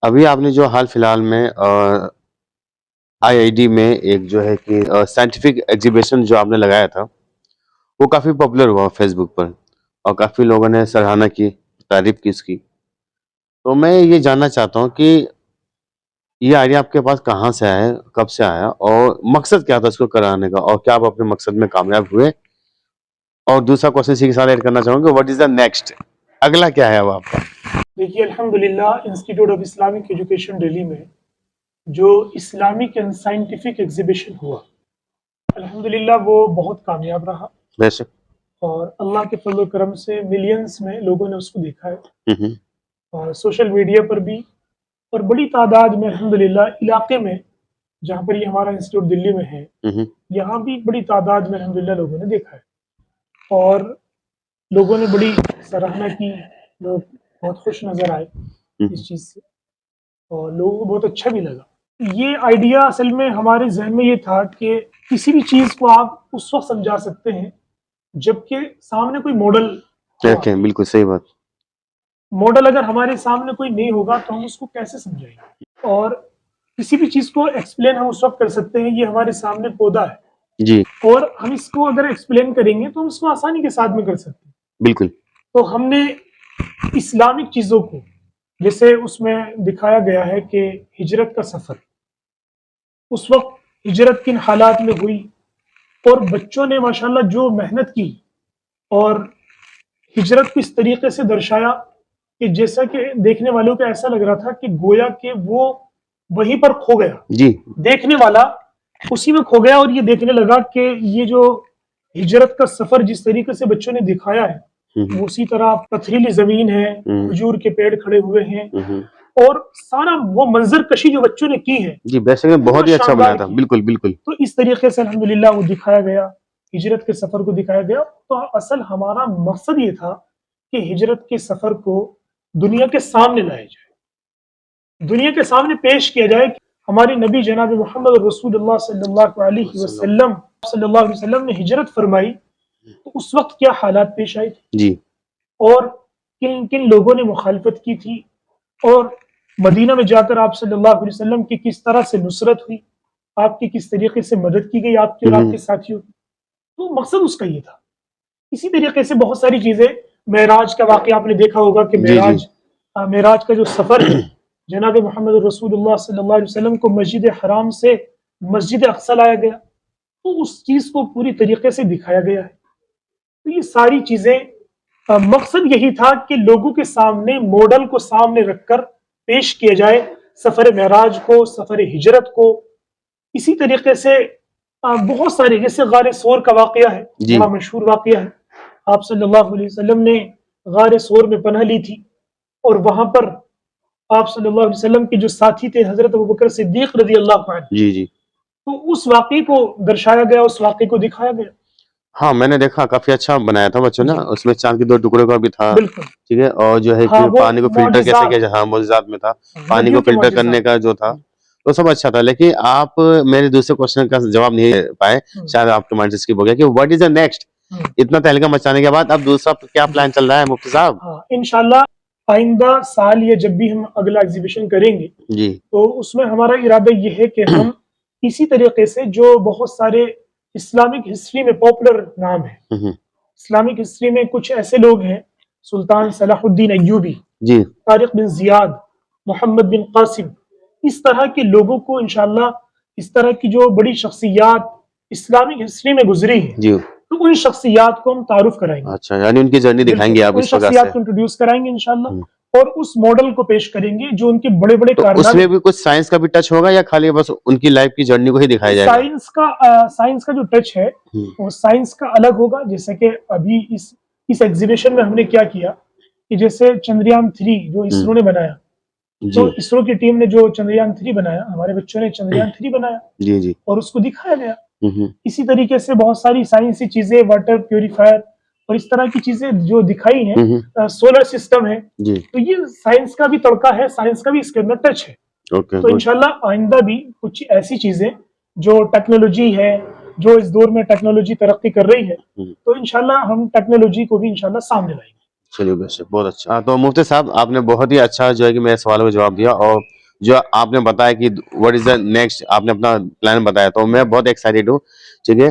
ابھی آپ نے جو حال فی الحال میں آئی آئی ڈی میں ایک جو ہے کہ سائنٹیفک ایگزیبیشن جو آپ نے لگایا تھا وہ کافی پاپولر ہوا فیس بک پر، اور کافی لوگوں نے سراہنا کی، تعریف کی اس کی. تو میں یہ جاننا چاہتا ہوں کہ یہ آئیڈیا آپ کے پاس کہاں سے آیا، کب سے آیا، اور مقصد کیا تھا اس کو کرانے کا، اور کیا آپ اپنے مقصد میں کامیاب ہوئے؟ اور دوسرا کوشچن اسی کے ساتھ ایڈ کرنا چاہوں گا، واٹ از دا نیکسٹ، اگلا کیا ہے اب آپ کا؟ دیکھیے الحمدللہ institute of Islamic education Delhi میں جو اسلامک اینڈ سائنٹیفک ایگزیبیشن ہوا، الحمدللہ وہ بہت کامیاب رہا، بے شک. اور اللہ کے فضل و کرم سے ملینز میں لوگوں نے اس کو دیکھا ہے، ہوں اور سوشل میڈیا پر بھی، اور بڑی تعداد میں الحمدللہ علاقے میں جہاں پر یہ ہمارا انسٹیٹیوٹ دلی میں ہے ہوں یہاں بھی بڑی تعداد میں الحمدللہ لوگوں نے دیکھا ہے، اور لوگوں نے بڑی سراہنا کی، لوگ بہت خوش نظر آئے اس چیز سے، اور لوگوں کو بہت اچھا بھی لگا. یہ آئیڈیا اصل میں ہمارے ذہن میں یہ تھا کہ کسی بھی چیز کو آپ اس وقت سمجھا سکتے ہیں جبکہ سامنے کوئی ماڈل ہو. اوکے، بالکل صحیح بات. ماڈل اگر ہمارے سامنے کوئی نہیں ہوگا تو ہم اس کو کیسے سمجھائیں گے؟ اور کسی بھی چیز کو ایکسپلین ہم اس وقت کر سکتے ہیں، یہ ہمارے سامنے پودا ہے جی اور ہم اس کو اگر ایکسپلین کریں گے تو ہم اس کو آسانی کے ساتھ میں کر سکتے ہیں. بالکل. تو ہم نے اسلامک چیزوں کو، جیسے اس میں دکھایا گیا ہے کہ ہجرت کا سفر، اس وقت ہجرت کن حالات میں ہوئی، اور بچوں نے ماشاءاللہ جو محنت کی، اور ہجرت کو اس طریقے سے درشایا کہ جیسا کہ دیکھنے والوں کو ایسا لگ رہا تھا کہ گویا کہ وہ وہیں پر کھو گیا، جی دیکھنے والا اسی میں کھو گیا، اور یہ دیکھنے لگا کہ یہ جو ہجرت کا سفر جس طریقے سے بچوں نے دکھایا ہے وہ اسی طرح پتھریلی زمین ہے، کھجور کے پیڑ کھڑے ہوئے ہیں، اور سارا وہ منظر کشی جو بچوں نے کی ہے جی بے شک بہت ہی اچھا بنایا تھا. بالکل بالکل. تو اس طریقے سے الحمدللہ وہ دکھایا گیا، ہجرت کے سفر کو دکھایا گیا. تو اصل ہمارا مقصد یہ تھا کہ ہجرت کے سفر کو دنیا کے سامنے لایا جائے، دنیا کے سامنے پیش کیا جائے کہ ہمارے نبی جناب محمد رسول اللہ صلی اللہ علیہ وسلم نے ہجرت فرمائی تو اس وقت کیا حالات پیش آئے تھے، جی اور کن کن لوگوں نے مخالفت کی تھی، اور مدینہ میں جا کر آپ صلی اللہ علیہ وسلم کی کس طرح سے نصرت ہوئی، آپ کی کس طریقے سے مدد کی گئی آپ کے اور آپ کے ساتھیوں کی. تو مقصد اس کا یہ تھا. اسی طریقے سے بہت ساری چیزیں، معراج کا واقعہ آپ نے دیکھا ہوگا کہ جی جی معراج کا جو سفر ہے، جناب محمد رسول اللہ صلی اللہ علیہ وسلم کو مسجد حرام سے مسجد اقصی لایا گیا، تو اس چیز کو پوری طریقے سے دکھایا گیا ہے. تو یہ ساری چیزیں مقصد یہی تھا کہ لوگوں کے سامنے ماڈل کو سامنے رکھ کر پیش کیا جائے، سفر معراج کو، سفر ہجرت کو. اسی طریقے سے بہت سارے، جیسے غار ثور کا واقعہ ہے، جی بڑا مشہور واقعہ ہے. آپ صلی اللہ علیہ وسلم نے غار ثور میں پناہ لی تھی، اور وہاں پر آپ صلی اللہ علیہ وسلم کے جو ساتھی تھے حضرت ابوبکر صدیق رضی اللہ عنہ، جی جی. تو اس واقعے کو درشایا گیا، اس واقعے کو دکھایا گیا. ہاں میں نے دیکھا، کافی اچھا بنایا تھا بچوں نے. جی اس میں چاند کے 2 ٹکڑوں کا بھی تھا، بالکل. ٹھیک ہے، اور جو ہے ہاں کہ وہ پانی کو فلٹر کیسے معجزات، کیا جائے، ہاں معجزات میں تھا، پانی نبیوں کو کے فلٹر کرنے معجزات. کا جو تھا تو سب اچھا تھا. لیکن آپ میرے دوسرے کوشچن کا جواب نہیں دے پائے، شاید آپ کے مائنڈ سے اسکپ ہو گیا کہ واٹ از دا نیکسٹ. اتنا تہلکہ مچانے کے بعد اب دوسرا کیا پلان چل رہا ہے مفتی صاحب؟ ہاں انشاءاللہ آئندہ سال یا جب بھی ہم اگلا ایگزیبیشن کریں گے جی تو اس میں ہمارا ارادہ یہ ہے کہ ہم اسی طریقے سے جو بہت سارے اسلامک ہسٹری میں پاپولر نام ہیں، اسلامک ہسٹری میں کچھ ایسے لوگ ہیں، سلطان صلاح الدین ایوبی، جی طارق بن زیاد، محمد بن قاسم، اس طرح کے لوگوں کو انشاءاللہ، اس طرح کی جو بڑی شخصیات اسلامک ہسٹری میں گزری ہیں، جی. تو ان شخصیات کو ہم تعارف کرائیں گے. اچھا، یعنی ان کی جرنی دکھائیں گے آپ ان اس وقت سے. شخصیات کو انٹروڈیوس کرائیں گے انشاءاللہ، اور اس ماڈل کو پیش کریں گے جو ان کے بڑے بڑے تو اس کارنامے. میں بھی کچھ سائنس کا بھی ٹچ ہوگا یا خالی بس ان کی لائف کی جرنی کو ہی دکھایا جائے گا؟ سائنس کا جو ٹچ ہے وہ سائنس کا الگ ہوگا. جیسے کہ ابھی اس ایگزیبیشن میں ہم نے کیا کیا کہ جیسے چندریان 3 جو اسرو نے بنایا، تو جی اسرو کی ٹیم نے جو چندریان 3 بنایا، ہمارے بچوں نے چندریان 3 بنایا جی جی. اور اس کو دکھایا گیا. اسی طریقے سے بہت ساری سائنسی چیزیں، واٹر پیوریفائر اور اس طرح کی چیزیں جو دکھائی ہیں، سولر سسٹم ہے، جی تو یہ سائنس کا بھی تڑکا ہے، سائنس کا بھی اس کے اندر ٹچ ہے. اوکے تو انشاءاللہ آئندہ بھی کچھ ایسی چیزیں جو ٹیکنالوجی ہے، جو اس دور میں ٹیکنالوجی ترقی کر رہی ہے، تو انشاءاللہ ہم ٹیکنالوجی کو بھی انشاءاللہ سامنے لائیں گے. چلیے بے شک، بہت اچھا. تو مفتی صاحب آپ نے بہت ہی اچھا جو ہے کہ میرے سوالوں کا جواب دیا، اور جو آپ نے بتایا کہ واٹ از دا نیکسٹ، آپ نے اپنا پلان بتایا، تو میں بہت ایکسائٹیڈ ہوں. ٹھیک ہے.